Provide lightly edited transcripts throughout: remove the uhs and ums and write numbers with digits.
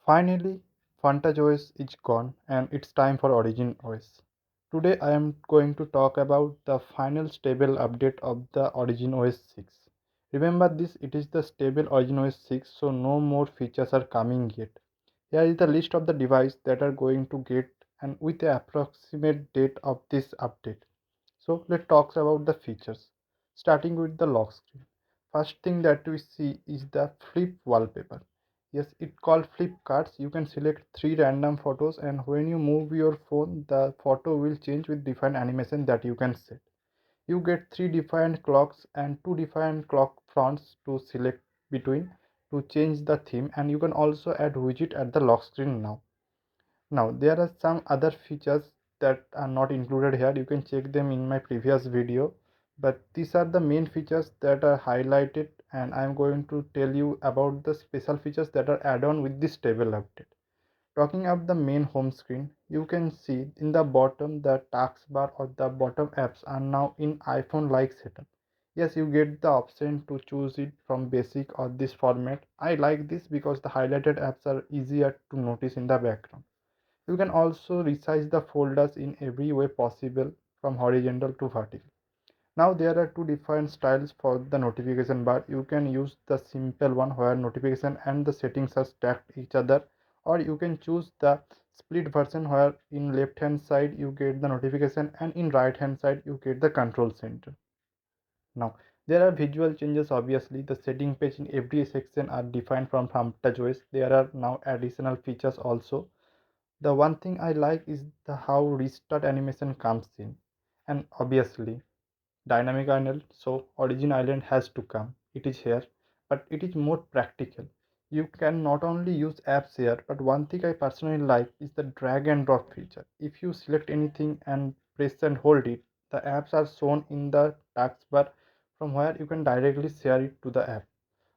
Finally, Frontage OS is gone and it's time for Origin OS. Today I am going to talk about the final stable update of the Origin OS 6. Remember this, it is the stable Origin OS 6, so no more features are coming yet. Here is the list of the devices that are going to get and with the approximate date of this update. So let's talk about the features. Starting with the lock screen. First thing that we see is the flip wallpaper. Yes, it called flip cards. You can select three random photos and when you move your phone, the photo will change with different animation that you can set. You get three different clocks and two different clock fonts to select between to change the theme, and you can also add widget at the lock screen now. Now there are some other features that are not included here. You can check them in my previous video, but these are the main features that are highlighted and I'm going to tell you about the special features that are add on with this stable update. Talking about the main home screen, you can see in the bottom the taskbar or the bottom apps are now in iPhone like setup. Yes, you get the option to choose it from basic or this format. I like this because the highlighted apps are easier to notice in the background. You can also resize the folders in every way possible from horizontal to vertical. Now there are two different styles for the notification bar. You can use the simple one where notification and the settings are stacked each other, or you can choose the split version where in left hand side you get the notification and in right hand side you get the control center. Now there are visual changes. Obviously the setting page in every section are defined from TouchOS. There are now additional features also. The one thing I like is the how restart animation comes in, and obviously dynamic island. So origin island has to come. It is here, but it is more practical. You can not only use apps here, but one thing I personally like is the drag and drop feature. If you select anything and press and hold it, the apps are shown in the taskbar from where you can directly share it to the app.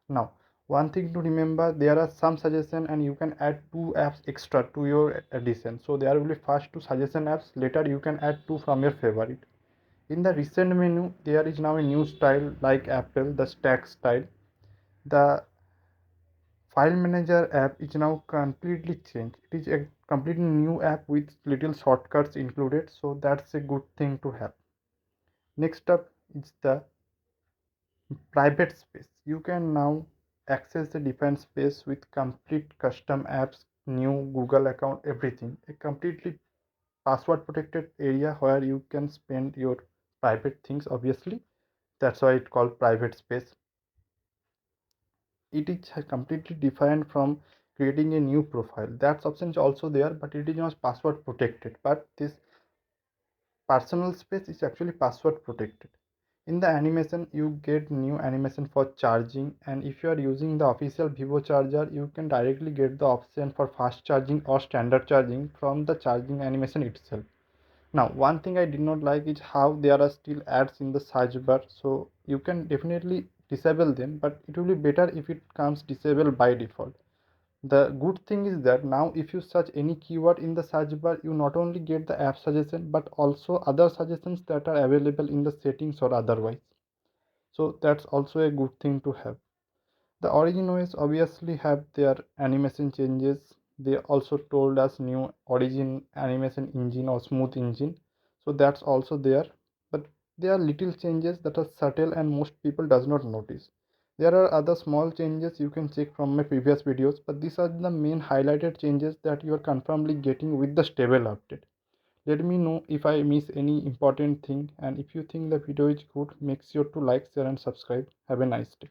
Now, one thing to remember, there are some suggestions and you can add two apps extra to your addition. So there will be first two suggestion apps, later you can add two from your favorite. In the recent menu, there is now a new style like Apple, the stack style. The file manager app is now completely changed. It is a completely new app with little shortcuts included, so that's a good thing to have. Next up is the private space. You can now access the defined space with complete custom apps, new Google account, everything. A completely password protected area where you can spend your private things, obviously. That's why it's called private space. It is completely different from creating a new profile. That option is also there, but it is not password protected. But this personal space is actually password protected. In the animation you get new animation for charging, and if you are using the official vivo charger you can directly get the option for fast charging or standard charging from the charging animation itself. Now one thing I did not like is how there are still ads in the search bar, so you can definitely disable them, but it will be better if it comes disabled by default. The good thing is that now if you search any keyword in the search bar, you not only get the app suggestion but also other suggestions that are available in the settings or otherwise. So that's also a good thing to have. The origin OS obviously have their animation changes. They also told us new origin animation engine or smooth engine. So that's also there. But there are little changes that are subtle and most people does not notice. There are other small changes you can check from my previous videos, but these are the main highlighted changes that you are confirmly getting with the stable update. Let me know if I miss any important thing, and if you think the video is good, make sure to like, share and subscribe. Have a nice day.